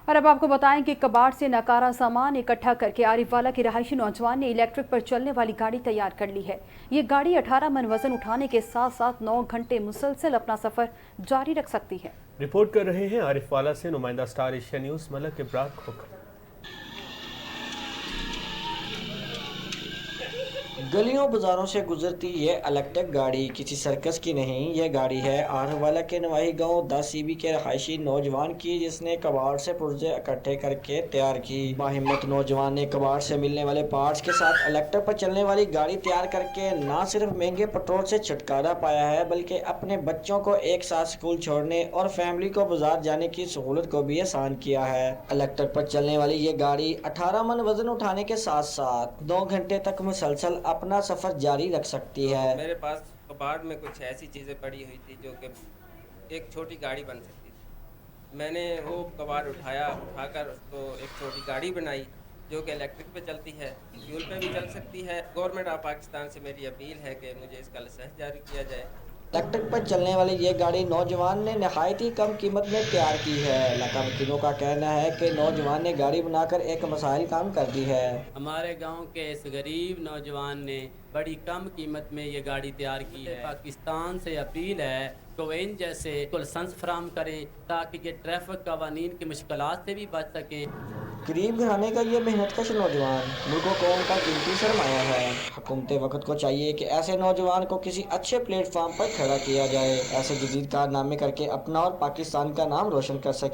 और अब आपको बताएं कि कबाड़ से नकारा सामान इकट्ठा करके आरिफवाला के रहायशी नौजवान ने इलेक्ट्रिक पर चलने वाली गाड़ी तैयार कर ली है। ये गाड़ी 18 मन वजन उठाने के साथ साथ 9 घंटे मुसलसल अपना सफर जारी रख सकती है। रिपोर्ट कर रहे हैं आरिफवाला से नुमाइंदा star Asia news Malik Ibrar Khokhar. गलियों बाजारों से गुजरती ये इलेक्ट्रिक गाड़ी किसी सर्कस की नहीं, ये गाड़ी है आरिफवाला के नवाही गांव 10 सीबी के रहायशी नौजवान की, जिसने कबाड़ से पुर्जे इकट्ठे करके तैयार की। बाहिम्मत नौजवान ने कबाड़ से मिलने वाले पार्ट्स के साथ इलेक्ट्रिक पर चलने वाली गाड़ी तैयार करके न सिर्फ महंगे पेट्रोल से छुटकारा पाया है, बल्कि अपने बच्चों को एक साथ स्कूल छोड़ने और फैमिली को बाजार जाने की सहूलत को भी आसान किया है। इलेक्ट्रिक पर चलने वाली ये गाड़ी 18 मन वजन उठाने के साथ साथ 2 घंटे तक मुसलसल अपना सफर जारी रख सकती है। मेरे पास कबाड़ में कुछ ऐसी चीज़ें पड़ी हुई थी जो कि एक छोटी गाड़ी बन सकती थी। मैंने वो कबाड़ उठाकर उसको एक छोटी गाड़ी बनाई जो कि इलेक्ट्रिक पे चलती है, फ्यूल पे भी चल सकती है। गवर्नमेंट ऑफ पाकिस्तान से मेरी अपील है कि मुझे इसका लाइसेंस जारी किया जाए। इलेक्ट्रिक पर चलने वाली ये गाड़ी नौजवान ने नहायत ही कम कीमत में तैयार की है। इलाका वकीलों का कहना है कि नौजवान ने गाड़ी बनाकर एक मसाइल काम कर दी है। हमारे गांव के इस गरीब नौजवान ने बड़ी कम कीमत में ये गाड़ी तैयार की है। पाकिस्तान से अपील है तो इन जैसे को लाइसेंस फराहम करें ताकि ये ट्रैफिक कवानीन की मुश्किलात से भी बच सके। गरीब घराने का ये मेहनतकश नौजवान मुल्क कौम का कीमती सरमाया है। हुकूमत वक्त को चाहिए कि ऐसे नौजवान को किसी अच्छे प्लेटफार्म पर खड़ा किया जाए, ऐसे जदीद कारनामे करके अपना और पाकिस्तान का नाम रोशन कर सके।